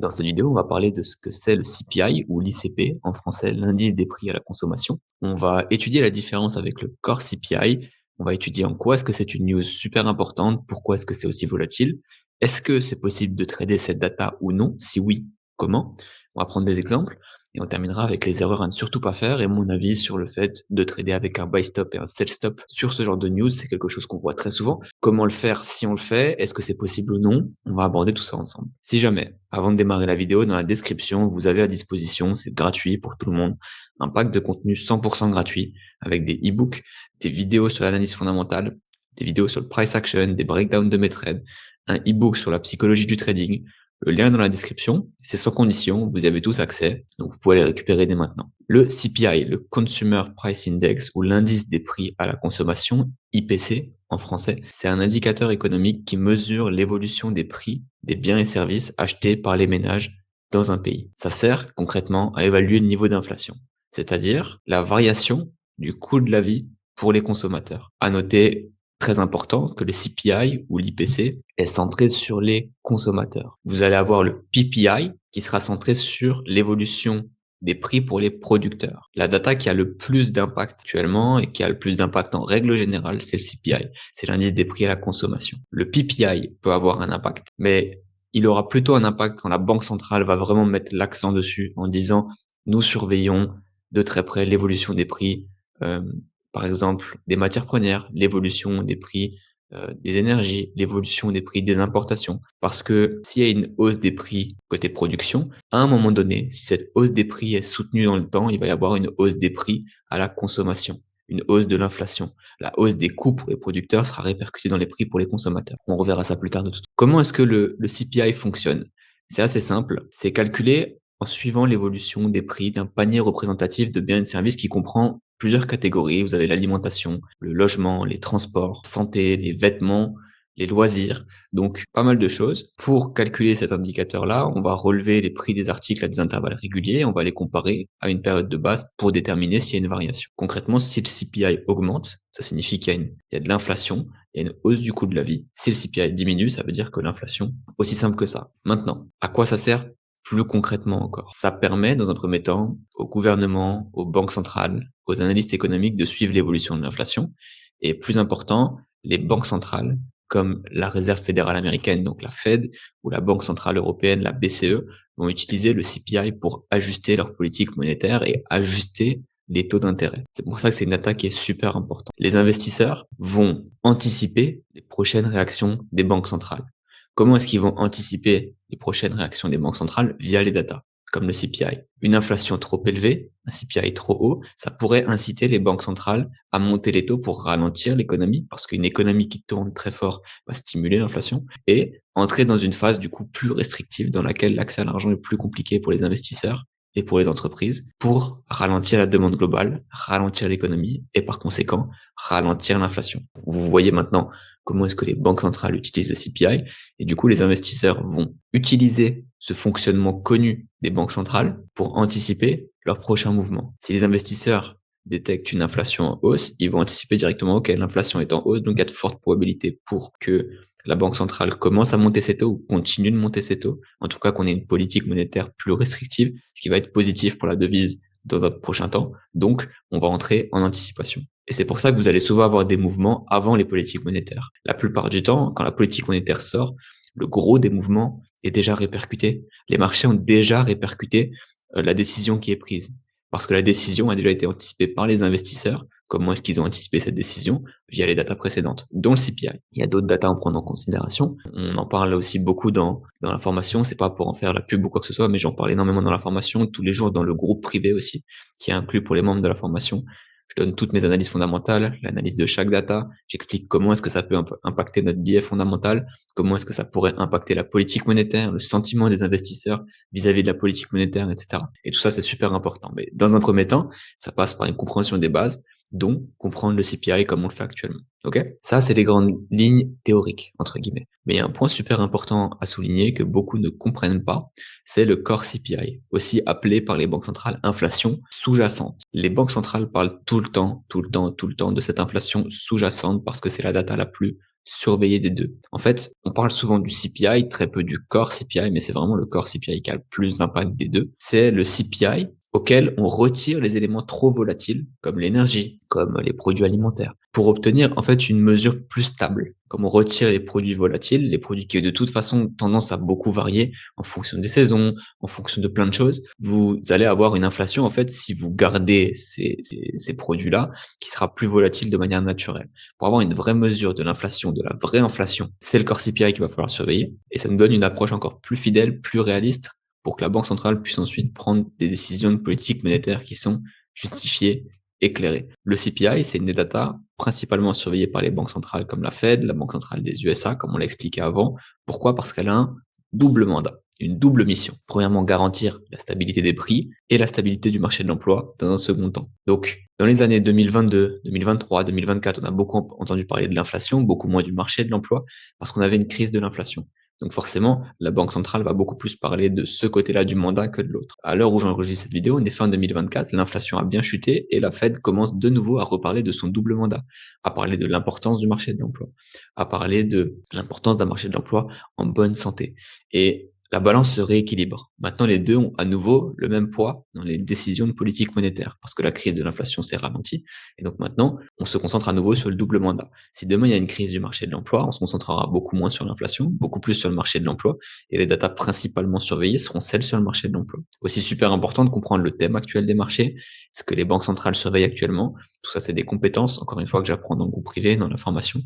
Dans cette vidéo, on va parler de ce que c'est le CPI ou l'ICP, en français, l'indice des prix à la consommation. On va étudier la différence avec le core CPI. On va étudier en quoi est-ce que c'est une news super importante, pourquoi est-ce que c'est aussi volatile, est-ce que c'est possible de trader cette data ou non, si oui, comment. On va prendre des exemples et on terminera avec les erreurs à ne surtout pas faire et mon avis sur le fait de trader avec un buy stop et un sell stop sur ce genre de news. C'est quelque chose qu'on voit très souvent. Comment le faire si on le fait? Est-ce que c'est possible ou non? On va aborder tout ça ensemble. Si jamais, avant de démarrer la vidéo, dans la description, vous avez à disposition, c'est gratuit pour tout le monde, un pack de contenu 100% gratuit avec des e-books, des vidéos sur l'analyse fondamentale, des vidéos sur le price action, des breakdowns de mes trades, un e-book sur la psychologie du trading. Le lien est dans la description, c'est sans condition, vous y avez tous accès, donc vous pouvez les récupérer dès maintenant. Le CPI, le Consumer Price Index, ou l'indice des prix à la consommation, IPC en français, c'est un indicateur économique qui mesure l'évolution des prix des biens et services achetés par les ménages dans un pays. Ça sert concrètement à évaluer le niveau d'inflation, c'est-à-dire la variation du coût de la vie pour les consommateurs. À noter, très important, que le CPI ou l'IPC est centré sur les consommateurs. Vous allez avoir le PPI qui sera centré sur l'évolution des prix pour les producteurs. La data qui a le plus d'impact actuellement et qui a le plus d'impact en règle générale, c'est le CPI. C'est l'indice des prix à la consommation. Le PPI peut avoir un impact, mais il aura plutôt un impact quand la banque centrale va vraiment mettre l'accent dessus en disant nous surveillons de très près l'évolution des prix, par exemple des matières premières, l'évolution des prix des énergies, l'évolution des prix des importations. Parce que s'il y a une hausse des prix côté production, à un moment donné, si cette hausse des prix est soutenue dans le temps, il va y avoir une hausse des prix à la consommation, une hausse de l'inflation. La hausse des coûts pour les producteurs sera répercutée dans les prix pour les consommateurs. On reverra ça plus tard de toute façon. Comment est-ce que le CPI fonctionne? C'est assez simple. C'est calculé en suivant l'évolution des prix d'un panier représentatif de biens et de services qui comprend plusieurs catégories. Vous avez l'alimentation, le logement, les transports, la santé, les vêtements, les loisirs. Donc, pas mal de choses. Pour calculer cet indicateur-là, on va relever les prix des articles à des intervalles réguliers. On va les comparer à une période de base pour déterminer s'il y a une variation. Concrètement, si le CPI augmente, ça signifie qu'il y a de l'inflation, il y a une hausse du coût de la vie. Si le CPI diminue, ça veut dire que l'inflation, aussi simple que ça. Maintenant, à quoi ça sert plus concrètement encore? Ça permet, dans un premier temps, au gouvernement, aux banques centrales, aux analystes économiques de suivre l'évolution de l'inflation. Et plus important, les banques centrales, comme la Réserve fédérale américaine, donc la Fed, ou la Banque centrale européenne, la BCE, vont utiliser le CPI pour ajuster leur politique monétaire et ajuster les taux d'intérêt. C'est pour ça que c'est une data qui est super importante. Les investisseurs vont anticiper les prochaines réactions des banques centrales. Comment est-ce qu'ils vont anticiper les prochaines réactions des banques centrales? Via les datas, comme le CPI. Une inflation trop élevée, un CPI trop haut, ça pourrait inciter les banques centrales à monter les taux pour ralentir l'économie, parce qu'une économie qui tourne très fort va stimuler l'inflation, et entrer dans une phase du coup plus restrictive dans laquelle l'accès à l'argent est plus compliqué pour les investisseurs et pour les entreprises, pour ralentir la demande globale, ralentir l'économie et par conséquent ralentir l'inflation. Vous voyez maintenant comment est-ce que les banques centrales utilisent le CPI, et du coup les investisseurs vont utiliser ce fonctionnement connu des banques centrales pour anticiper leurs prochains mouvements. Si les investisseurs détectent une inflation en hausse, ils vont anticiper directement, ok, l'inflation est en hausse, donc il y a de fortes probabilités pour que la Banque centrale commence à monter ses taux ou continue de monter ses taux. En tout cas, qu'on ait une politique monétaire plus restrictive, ce qui va être positif pour la devise dans un prochain temps. Donc, on va entrer en anticipation. Et c'est pour ça que vous allez souvent avoir des mouvements avant les politiques monétaires. La plupart du temps, quand la politique monétaire sort, le gros des mouvements est déjà répercuté. Les marchés ont déjà répercuté la décision qui est prise. Parce que la décision a déjà été anticipée par les investisseurs. Comment est-ce qu'ils ont anticipé cette décision? Via les datas précédentes, dont le CPI. Il y a d'autres datas à en prendre en considération. On en parle aussi beaucoup dans la formation. C'est pas pour en faire la pub ou quoi que ce soit, mais j'en parle énormément dans la formation, tous les jours dans le groupe privé aussi, qui est inclus pour les membres de la formation. Je donne toutes mes analyses fondamentales, l'analyse de chaque data. J'explique comment est-ce que ça peut impacter notre biais fondamental, comment est-ce que ça pourrait impacter la politique monétaire, le sentiment des investisseurs vis-à-vis de la politique monétaire, etc. Et tout ça, c'est super important. Mais dans un premier temps, ça passe par une compréhension des bases, dont comprendre le CPI comme on le fait actuellement. Ok? Ça, c'est les grandes lignes théoriques, entre guillemets. Mais il y a un point super important à souligner que beaucoup ne comprennent pas, c'est le core CPI, aussi appelé par les banques centrales inflation sous-jacente. Les banques centrales parlent tout le temps de cette inflation sous-jacente parce que c'est la data la plus surveiller des deux. En fait, on parle souvent du CPI, très peu du core CPI, mais c'est vraiment le core CPI qui a le plus d'impact des deux. C'est le CPI auquel on retire les éléments trop volatiles, comme l'énergie, comme les produits alimentaires, pour obtenir en fait une mesure plus stable. Comme on retire les produits volatiles, les produits qui ont de toute façon tendance à beaucoup varier en fonction des saisons, en fonction de plein de choses, vous allez avoir une inflation en fait si vous gardez ces produits-là, qui sera plus volatile de manière naturelle. Pour avoir une vraie mesure de l'inflation, de la vraie inflation, c'est le core CPI qu'il va falloir surveiller, et ça nous donne une approche encore plus fidèle, plus réaliste, pour que la Banque centrale puisse ensuite prendre des décisions de politique monétaire qui sont justifiées, éclairées. Le CPI, c'est une des data principalement surveillée par les banques centrales comme la Fed, la Banque centrale des USA, comme on l'a expliqué avant. Pourquoi? Parce qu'elle a un double mandat, une double mission. Premièrement, garantir la stabilité des prix et la stabilité du marché de l'emploi dans un second temps. Donc, dans les années 2022, 2023, 2024, on a beaucoup entendu parler de l'inflation, beaucoup moins du marché de l'emploi, parce qu'on avait une crise de l'inflation. Donc forcément, la Banque centrale va beaucoup plus parler de ce côté-là du mandat que de l'autre. À l'heure où j'enregistre cette vidéo, on est fin 2024, l'inflation a bien chuté et la Fed commence de nouveau à reparler de son double mandat, à parler de l'importance du marché de l'emploi, à parler de l'importance d'un marché de l'emploi en bonne santé. Et la balance se rééquilibre. Maintenant, les deux ont à nouveau le même poids dans les décisions de politique monétaire, parce que la crise de l'inflation s'est ralentie. Et donc maintenant, on se concentre à nouveau sur le double mandat. Si demain il y a une crise du marché de l'emploi, on se concentrera beaucoup moins sur l'inflation, beaucoup plus sur le marché de l'emploi, et les datas principalement surveillées seront celles sur le marché de l'emploi. Aussi super important de comprendre le thème actuel des marchés, ce que les banques centrales surveillent actuellement. Tout ça, c'est des compétences, encore une fois, que j'apprends dans le groupe privé, dans la formation.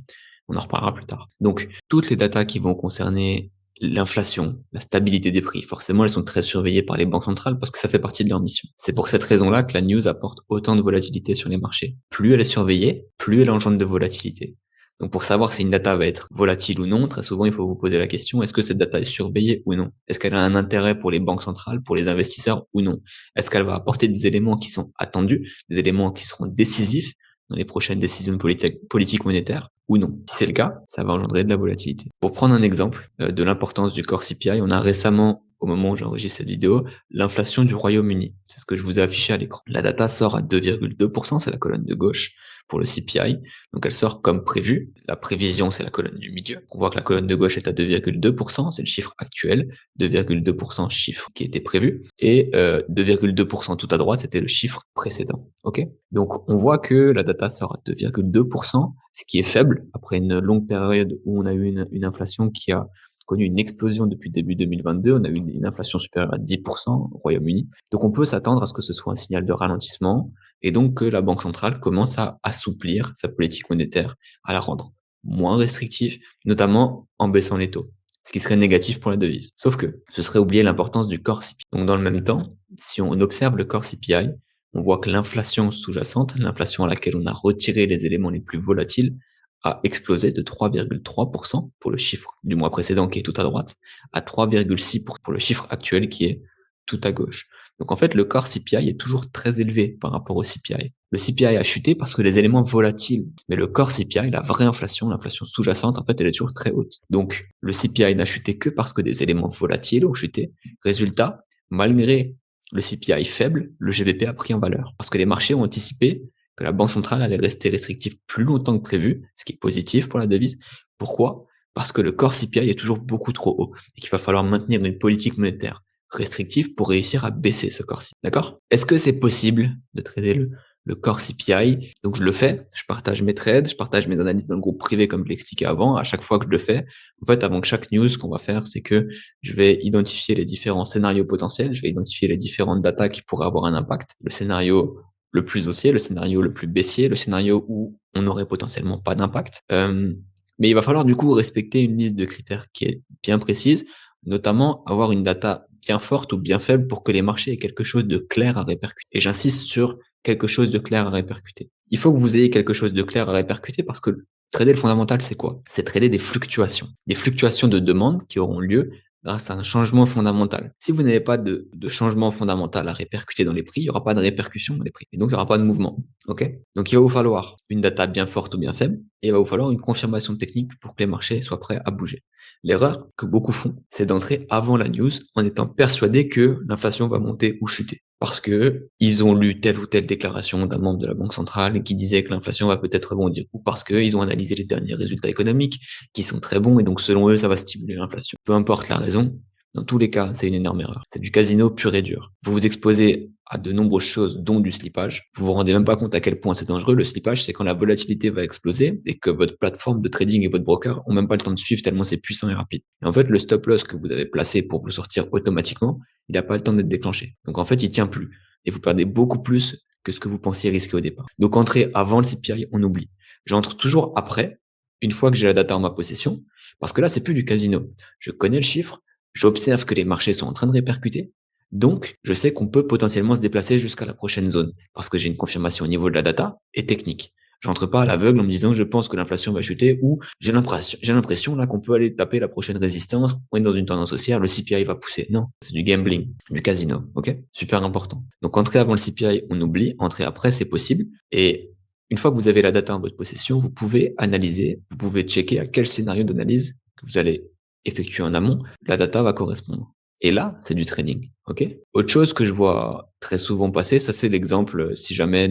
On en reparlera plus tard. Donc, toutes les datas qui vont concerner l'inflation, la stabilité des prix, forcément, elles sont très surveillées par les banques centrales parce que ça fait partie de leur mission. C'est pour cette raison-là que la news apporte autant de volatilité sur les marchés. Plus elle est surveillée, plus elle engendre de volatilité. Donc pour savoir si une data va être volatile ou non, très souvent il faut vous poser la question, est-ce que cette data est surveillée ou non? Est-ce qu'elle a un intérêt pour les banques centrales, pour les investisseurs ou non? Est-ce qu'elle va apporter des éléments qui sont attendus, des éléments qui seront décisifs dans les prochaines décisions de politique monétaire ou non? Si c'est le cas, ça va engendrer de la volatilité. Pour prendre un exemple de l'importance du core CPI, on a récemment, au moment où j'enregistre cette vidéo, l'inflation du Royaume-Uni. C'est ce que je vous ai affiché à l'écran. La data sort à 2,2%, c'est la colonne de gauche pour le CPI. Donc elle sort comme prévu. La prévision, c'est la colonne du milieu. On voit que la colonne de gauche est à 2,2%, c'est le chiffre actuel. 2,2% chiffre qui était prévu. Et 2,2% tout à droite, c'était le chiffre précédent. Ok? Donc on voit que la data sort à 2,2%, ce qui est faible après une longue période où on a eu une inflation qui a connu une explosion depuis début 2022. On a eu une inflation supérieure à 10% au Royaume-Uni. Donc on peut s'attendre à ce que ce soit un signal de ralentissement et donc que la Banque centrale commence à assouplir sa politique monétaire, à la rendre moins restrictive, notamment en baissant les taux, ce qui serait négatif pour la devise. Sauf que ce serait oublier l'importance du core CPI. Donc dans le même temps, si on observe le core CPI, on voit que l'inflation sous-jacente, l'inflation à laquelle on a retiré les éléments les plus volatiles, a explosé de 3,3% pour le chiffre du mois précédent qui est tout à droite, à 3,6% pour le chiffre actuel qui est tout à gauche. Donc en fait, le core CPI est toujours très élevé par rapport au CPI. Le CPI a chuté parce que les éléments volatiles, mais le core CPI, la vraie inflation, l'inflation sous-jacente, en fait, elle est toujours très haute. Donc le CPI n'a chuté que parce que des éléments volatiles ont chuté. Résultat, malgré le CPI faible, le GBP a pris en valeur parce que les marchés ont anticipé que la Banque centrale allait rester restrictive plus longtemps que prévu, ce qui est positif pour la devise. Pourquoi? Parce que le core CPI est toujours beaucoup trop haut et qu'il va falloir maintenir une politique monétaire restrictive pour réussir à baisser ce core CPI. D'accord? Est-ce que c'est possible de trader le core CPI? Donc je le fais, je partage mes trades, je partage mes analyses dans le groupe privé comme je l'expliquais avant. À chaque fois que je le fais, en fait, avant que chaque news, ce qu'on va faire, c'est que je vais identifier les différents scénarios potentiels, je vais identifier les différentes datas qui pourraient avoir un impact. Le scénario le plus haussier, le scénario le plus baissier, le scénario où on n'aurait potentiellement pas d'impact. Mais il va falloir du coup respecter une liste de critères qui est bien précise, notamment avoir une data bien forte ou bien faible pour que les marchés aient quelque chose de clair à répercuter. Et j'insiste sur quelque chose de clair à répercuter. Il faut que vous ayez quelque chose de clair à répercuter parce que trader le fondamental, c'est quoi? C'est trader des fluctuations de demande qui auront lieu grâce à un changement fondamental. Si vous n'avez pas de changement fondamental à répercuter dans les prix, il n'y aura pas de répercussion dans les prix. Et donc, il n'y aura pas de mouvement. Ok? Donc, il va vous falloir une data bien forte ou bien faible, et il va vous falloir une confirmation technique pour que les marchés soient prêts à bouger. L'erreur que beaucoup font, c'est d'entrer avant la news en étant persuadé que l'inflation va monter ou chuter. parce que ils ont lu telle ou telle déclaration d'un membre de la Banque centrale qui disait que l'inflation va peut-être rebondir, ou parce qu'ils ont analysé les derniers résultats économiques qui sont très bons et donc selon eux, ça va stimuler l'inflation. Peu importe la raison, dans tous les cas, c'est une énorme erreur. C'est du casino pur et dur. Vous vous exposez à de nombreuses choses, dont du slippage. Vous vous rendez même pas compte à quel point c'est dangereux. Le slippage, c'est quand la volatilité va exploser et que votre plateforme de trading et votre broker ont même pas le temps de suivre tellement c'est puissant et rapide. Et en fait, le stop loss que vous avez placé pour vous sortir automatiquement, il n'a pas le temps d'être déclenché. Donc en fait, il tient plus. Et vous perdez beaucoup plus que ce que vous pensiez risquer au départ. Donc entrer avant le CPI, on oublie. J'entre toujours après, une fois que j'ai la data en ma possession, parce que là, c'est plus du casino. Je connais le chiffre, j'observe que les marchés sont en train de répercuter. Donc, je sais qu'on peut potentiellement se déplacer jusqu'à la prochaine zone parce que j'ai une confirmation au niveau de la data et technique. J'entre pas à l'aveugle en me disant je pense que l'inflation va chuter ou j'ai l'impression là qu'on peut aller taper la prochaine résistance, on est dans une tendance haussière, le CPI va pousser. Non, c'est du gambling, du casino, ok? Super important. Donc entrer avant le CPI, on oublie, entrer après, c'est possible. Et une fois que vous avez la data en votre possession, vous pouvez analyser, vous pouvez checker à quel scénario d'analyse que vous allez effectuer en amont, la data va correspondre. Et là, c'est du trading, ok? Autre chose que je vois très souvent passer, ça c'est l'exemple, si jamais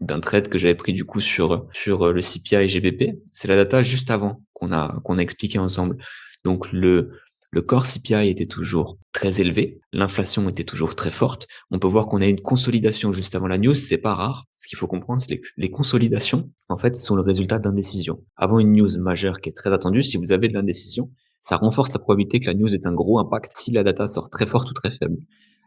d'un trade que j'avais pris du coup sur le CPI et GBP, c'est la data juste avant qu'on a expliqué ensemble. Donc le core CPI était toujours très élevé, l'inflation était toujours très forte. On peut voir qu'on a une consolidation juste avant la news, c'est pas rare. Ce qu'il faut comprendre, c'est que les consolidations, en fait, sont le résultat d'indécision. Avant une news majeure qui est très attendue, si vous avez de l'indécision, ça renforce la probabilité que la news ait un gros impact si la data sort très forte ou très faible.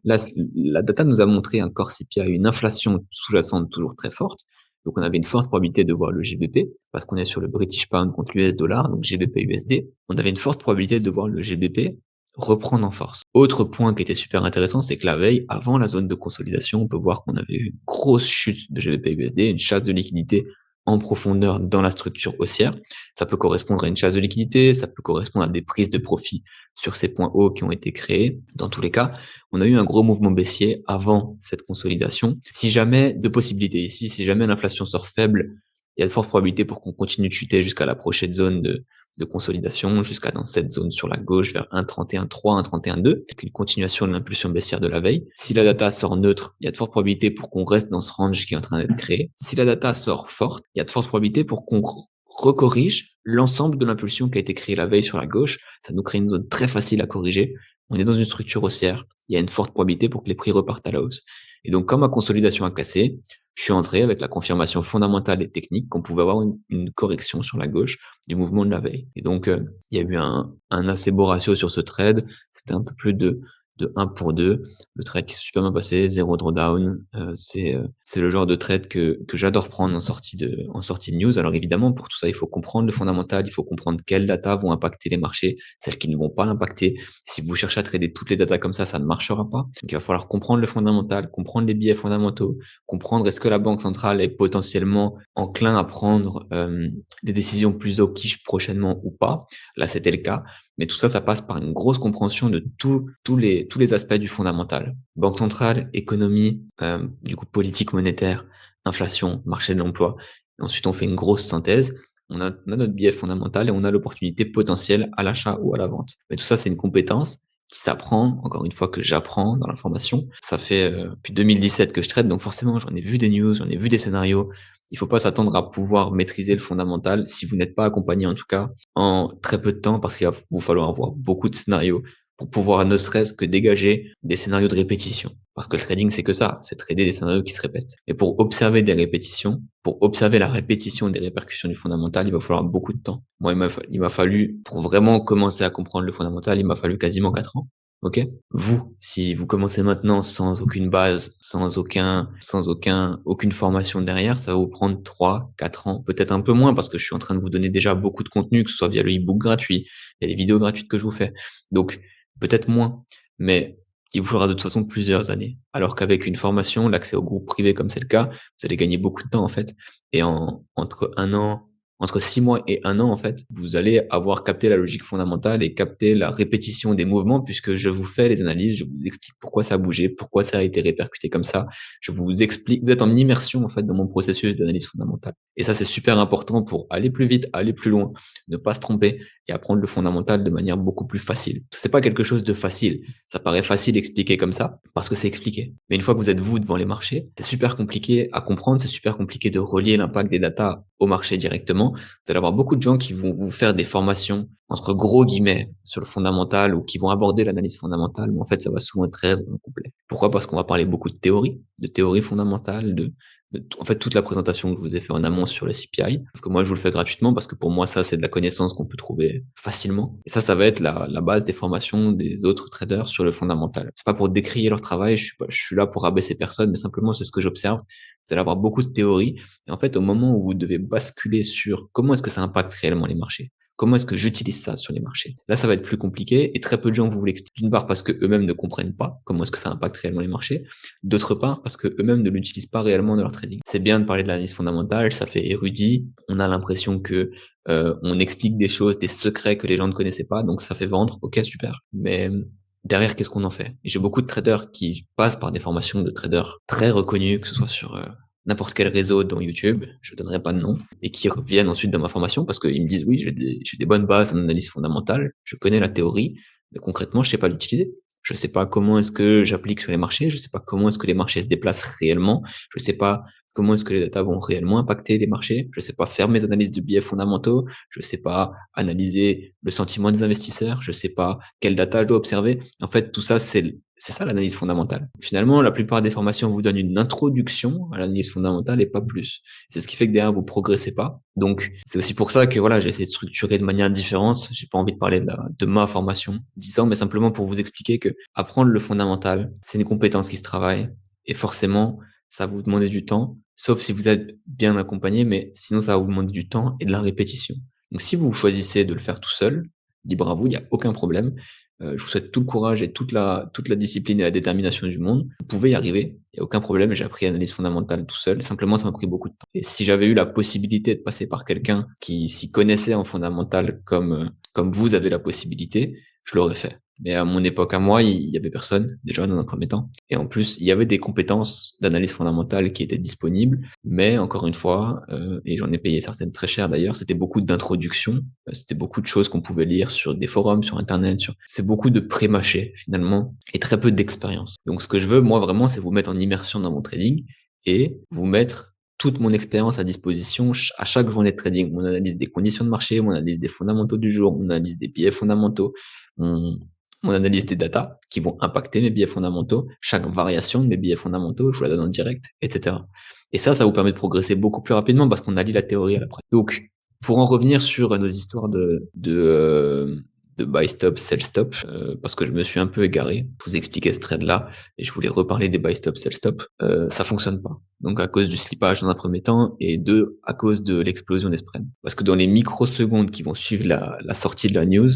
Là, la data nous a montré un core CPI, une inflation sous-jacente toujours très forte. Donc, on avait une forte probabilité de voir le GBP, parce qu'on est sur le British Pound contre l'US dollar, donc GBP USD. On avait une forte probabilité de voir le GBP reprendre en force. Autre point qui était super intéressant, c'est que la veille, avant la zone de consolidation, on peut voir qu'on avait eu une grosse chute de GBP USD, une chasse de liquidité en profondeur dans la structure haussière. Ça peut correspondre à une chasse de liquidité, ça peut correspondre à des prises de profit sur ces points hauts qui ont été créés. Dans tous les cas, on a eu un gros mouvement baissier avant cette consolidation. Si jamais, deux possibilités ici, si jamais l'inflation sort faible, il y a de fortes probabilités pour qu'on continue de chuter jusqu'à la prochaine zone de consolidation, jusqu'à dans cette zone sur la gauche vers 1,31,3, 1,31,2, avec une continuation de l'impulsion baissière de la veille. Si la data sort neutre, il y a de fortes probabilités pour qu'on reste dans ce range qui est en train d'être créé. Si la data sort forte, il y a de fortes probabilités pour qu'on recorrige l'ensemble de l'impulsion qui a été créée la veille sur la gauche. Ça nous crée une zone très facile à corriger. On est dans une structure haussière. Il y a une forte probabilité pour que les prix repartent à la hausse. Et donc, quand ma consolidation a cassé, je suis entré avec la confirmation fondamentale et technique qu'on pouvait avoir une correction sur la gauche du mouvement de la veille. Et donc, il y a eu un assez beau ratio sur ce trade. C'était un peu plus de 1 pour 2. Le trade qui s'est super bien passé, zéro drawdown. C'est le genre de trade que j'adore prendre en sortie de news. Alors évidemment, pour tout ça, il faut comprendre le fondamental, il faut comprendre quelles datas vont impacter les marchés, celles qui ne vont pas l'impacter. Si vous cherchez à trader toutes les datas comme ça ne marchera pas. Donc il va falloir comprendre le fondamental, comprendre les biais fondamentaux, comprendre est-ce que la Banque centrale est potentiellement enclin à prendre des décisions plus au quiche prochainement ou pas. Là, c'était le cas. Mais tout ça, ça passe par une grosse compréhension de tous les aspects du fondamental. Banque centrale, économie, du coup politique monétaire, inflation, marché de l'emploi. Et ensuite, on fait une grosse synthèse. On a notre biais fondamental et on a l'opportunité potentielle à l'achat ou à la vente. Mais tout ça, c'est une compétence qui s'apprend, encore une fois que j'apprends dans l'information. Ça fait depuis 2017 que je traite, donc forcément j'en ai vu des news, j'en ai vu des scénarios. Il faut pas s'attendre à pouvoir maîtriser le fondamental si vous n'êtes pas accompagné en tout cas en très peu de temps parce qu'il va vous falloir avoir beaucoup de scénarios pour pouvoir ne serait-ce que dégager des scénarios de répétition. Parce que le trading, c'est que ça, c'est trader des scénarios qui se répètent. Et pour observer des répétitions, pour observer la répétition des répercussions du fondamental, il va falloir beaucoup de temps. Moi, il m'a fallu, pour vraiment commencer à comprendre le fondamental, il m'a fallu quasiment 4 ans. Ok? Vous, si vous commencez maintenant sans aucune base, aucune formation derrière, ça va vous prendre 3, 4 ans, peut-être un peu moins parce que je suis en train de vous donner déjà beaucoup de contenu, que ce soit via le e-book gratuit, il y a les vidéos gratuites que je vous fais. Donc, peut-être moins, mais il vous faudra de toute façon plusieurs années. Alors qu'avec une formation, l'accès au groupe privé comme c'est le cas, vous allez gagner beaucoup de temps en fait. Et entre entre 6 mois et 1 an, en fait, vous allez avoir capté la logique fondamentale et capté la répétition des mouvements puisque je vous fais les analyses, je vous explique pourquoi ça a bougé, pourquoi ça a été répercuté comme ça. Je vous explique, vous êtes en immersion, en fait, dans mon processus d'analyse fondamentale. Et ça, c'est super important pour aller plus vite, aller plus loin, ne pas se tromper et apprendre le fondamental de manière beaucoup plus facile. C'est pas quelque chose de facile. Ça paraît facile expliqué comme ça parce que c'est expliqué. Mais une fois que vous êtes vous devant les marchés, c'est super compliqué à comprendre, c'est super compliqué de relier l'impact des datas au marché directement. Vous allez avoir beaucoup de gens qui vont vous faire des formations entre gros guillemets sur le fondamental ou qui vont aborder l'analyse fondamentale, mais en fait, ça va souvent être très incomplet. Pourquoi? Parce qu'on va parler beaucoup de théorie fondamentale, en fait, toute la présentation que je vous ai fait en amont sur le CPI. Sauf que moi, je vous le fais gratuitement parce que pour moi, ça, c'est de la connaissance qu'on peut trouver facilement. Et ça va être la base des formations des autres traders sur le fondamental. C'est pas pour décrier leur travail, je suis là pour rabaisser personne, mais simplement, c'est ce que j'observe. Vous allez avoir beaucoup de théories. Et en fait, au moment où vous devez basculer sur comment est-ce que ça impacte réellement les marchés, comment est-ce que j'utilise ça sur les marchés? Là, ça va être plus compliqué et très peu de gens vous l'expliquent. D'une part, parce que eux-mêmes ne comprennent pas comment est-ce que ça impacte réellement les marchés. D'autre part, parce que eux-mêmes ne l'utilisent pas réellement dans leur trading. C'est bien de parler de l'analyse fondamentale, ça fait érudit. On a l'impression que on explique des choses, des secrets que les gens ne connaissaient pas, donc ça fait vendre. Ok, super. Mais derrière, qu'est-ce qu'on en fait? J'ai beaucoup de traders qui passent par des formations de traders très reconnus, que ce soit sur n'importe quel réseau dans YouTube, je donnerai pas de nom, et qui reviennent ensuite dans ma formation parce qu'ils me disent oui, j'ai des bonnes bases en analyse fondamentale, je connais la théorie, mais concrètement, je sais pas l'utiliser. Je sais pas comment est-ce que j'applique sur les marchés, je sais pas comment est-ce que les marchés se déplacent réellement, je sais pas comment est-ce que les datas vont réellement impacter les marchés, je sais pas faire mes analyses de biais fondamentaux, je sais pas analyser le sentiment des investisseurs, je sais pas quelle data je dois observer. En fait, tout ça, c'est ça l'analyse fondamentale. Finalement, la plupart des formations vous donnent une introduction à l'analyse fondamentale et pas plus. C'est ce qui fait que derrière vous progressez pas. Donc c'est aussi pour ça que voilà, j'ai essayé de structurer de manière différente. J'ai pas envie de parler de ma formation 10 ans, mais simplement pour vous expliquer que apprendre le fondamental, c'est une compétence qui se travaille et forcément ça va vous demander du temps, sauf si vous êtes bien accompagné, mais sinon ça va vous demander du temps et de la répétition. Donc si vous choisissez de le faire tout seul, libre à vous, il n'y a aucun problème. Je vous souhaite tout le courage et toute la discipline et la détermination du monde. Vous pouvez y arriver, il n'y a aucun problème. J'ai appris l'analyse fondamentale tout seul. Simplement, ça m'a pris beaucoup de temps. Et si j'avais eu la possibilité de passer par quelqu'un qui s'y connaissait en fondamental comme vous avez la possibilité, je l'aurais fait. Mais à mon époque, à moi, il y avait personne, déjà dans un premier temps. Et en plus, il y avait des compétences d'analyse fondamentale qui étaient disponibles, mais encore une fois, et j'en ai payé certaines très chères d'ailleurs, c'était beaucoup d'introductions, c'était beaucoup de choses qu'on pouvait lire sur des forums, sur Internet, c'est beaucoup de pré-mâché finalement, et très peu d'expérience. Donc ce que je veux, moi vraiment, c'est vous mettre en immersion dans mon trading et vous mettre toute mon expérience à disposition à chaque journée de trading. Mon analyse des conditions de marché, mon analyse des fondamentaux du jour, mon analyse des biais fondamentaux, mon analyse des datas qui vont impacter mes biais fondamentaux, chaque variation de mes biais fondamentaux, je vous la donne en direct, etc. Et ça vous permet de progresser beaucoup plus rapidement parce qu'on allie la théorie à la pratique. Donc, pour en revenir sur nos histoires de buy stop, sell stop, parce que je me suis un peu égaré, je vous expliquais ce trade-là, et je voulais reparler des buy stop, sell stop, ça fonctionne pas. Donc à cause du slippage dans un premier temps, et deux, à cause de l'explosion des spreads. Parce que dans les microsecondes qui vont suivre la sortie de la news,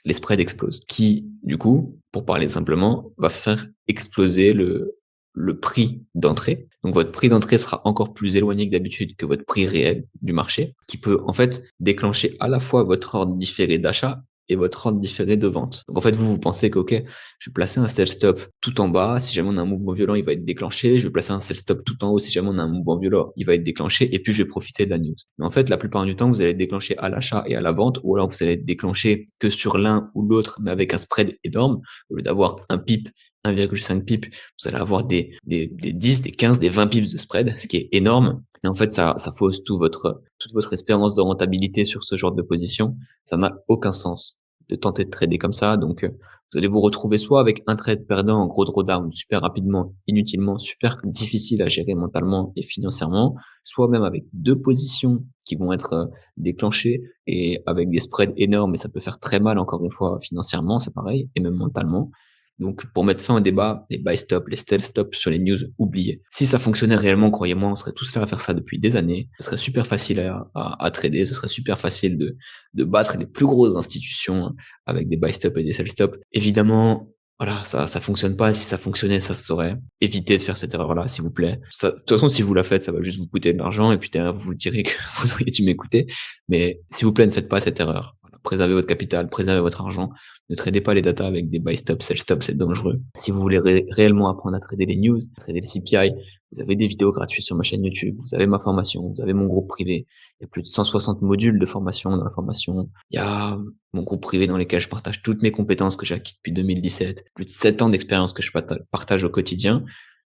les spreads explosent. Qui, du coup, pour parler simplement, va faire exploser le prix d'entrée. Donc votre prix d'entrée sera encore plus éloigné que d'habitude que votre prix réel du marché, qui peut en fait déclencher à la fois votre ordre différé d'achat et votre ordre différé de vente. Donc en fait, vous pensez que, ok, je vais placer un sell stop tout en bas, si jamais on a un mouvement violent, il va être déclenché, je vais placer un sell stop tout en haut, si jamais on a un mouvement violent, il va être déclenché, et puis je vais profiter de la news. Mais en fait, la plupart du temps, vous allez être déclenché à l'achat et à la vente, ou alors vous allez être déclenché que sur l'un ou l'autre, mais avec un spread énorme, au lieu d'avoir un pip, 1,5 pips, vous allez avoir des 10, des 15, des 20 pips de spread, ce qui est énorme. Et en fait, ça fausse toute votre espérance de rentabilité sur ce genre de position. Ça n'a aucun sens de tenter de trader comme ça. Donc, vous allez vous retrouver soit avec un trade perdant, en gros drawdown super rapidement, inutilement, super difficile à gérer mentalement et financièrement, soit même avec deux positions qui vont être déclenchées et avec des spreads énormes et ça peut faire très mal encore une fois financièrement, c'est pareil, et même mentalement. Donc, pour mettre fin au débat, les buy stop, les sell stop sur les news, oubliez. Si ça fonctionnait réellement, croyez-moi, on serait tous là à faire ça depuis des années. Ce serait super facile à trader, ce serait super facile de battre les plus grosses institutions avec des buy stop et des sell stop. Évidemment, Voilà, ça fonctionne pas. Si ça fonctionnait, ça se saurait. Évitez de faire cette erreur-là, s'il vous plaît. Ça de toute façon, si vous la faites, ça va juste vous coûter de l'argent et puis derrière, vous vous direz que vous auriez dû m'écouter. Mais s'il vous plaît, ne faites pas cette erreur. Voilà, préservez votre capital, préservez votre argent. Ne tradez pas les datas avec des buy stop, sell stop, c'est dangereux. Si vous voulez réellement apprendre à trader les news, à trader le CPI, vous avez des vidéos gratuites sur ma chaîne YouTube, vous avez ma formation, vous avez mon groupe privé. Il y a plus de 160 modules de formation dans la formation. Il y a mon groupe privé dans lequel je partage toutes mes compétences que j'ai acquises depuis 2017. Plus de 7 ans d'expérience que je partage au quotidien.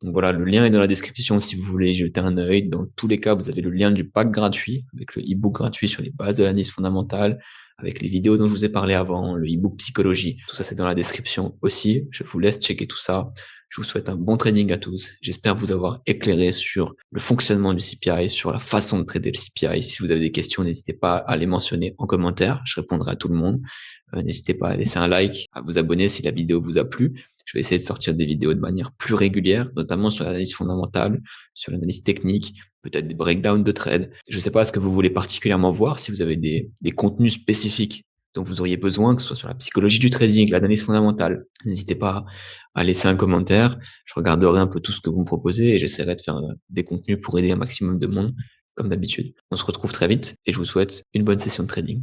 Donc voilà, le lien est dans la description si vous voulez y jeter un œil. Dans tous les cas, vous avez le lien du pack gratuit avec le e-book gratuit sur les bases de l'analyse fondamentale, avec les vidéos dont je vous ai parlé avant, le e-book psychologie. Tout ça, c'est dans la description aussi. Je vous laisse checker tout ça. Je vous souhaite un bon trading à tous. J'espère vous avoir éclairé sur le fonctionnement du CPI, sur la façon de trader le CPI. Si vous avez des questions, n'hésitez pas à les mentionner en commentaire. Je répondrai à tout le monde. N'hésitez pas à laisser un like, à vous abonner si la vidéo vous a plu. Je vais essayer de sortir des vidéos de manière plus régulière, notamment sur l'analyse fondamentale, sur l'analyse technique, peut-être des breakdowns de trades. Je ne sais pas ce que vous voulez particulièrement voir, si vous avez des contenus spécifiques dont vous auriez besoin, que ce soit sur la psychologie du trading, l'analyse fondamentale. N'hésitez pas à laisser un commentaire. Je regarderai un peu tout ce que vous me proposez et j'essaierai de faire des contenus pour aider un maximum de monde, comme d'habitude. On se retrouve très vite et je vous souhaite une bonne session de trading.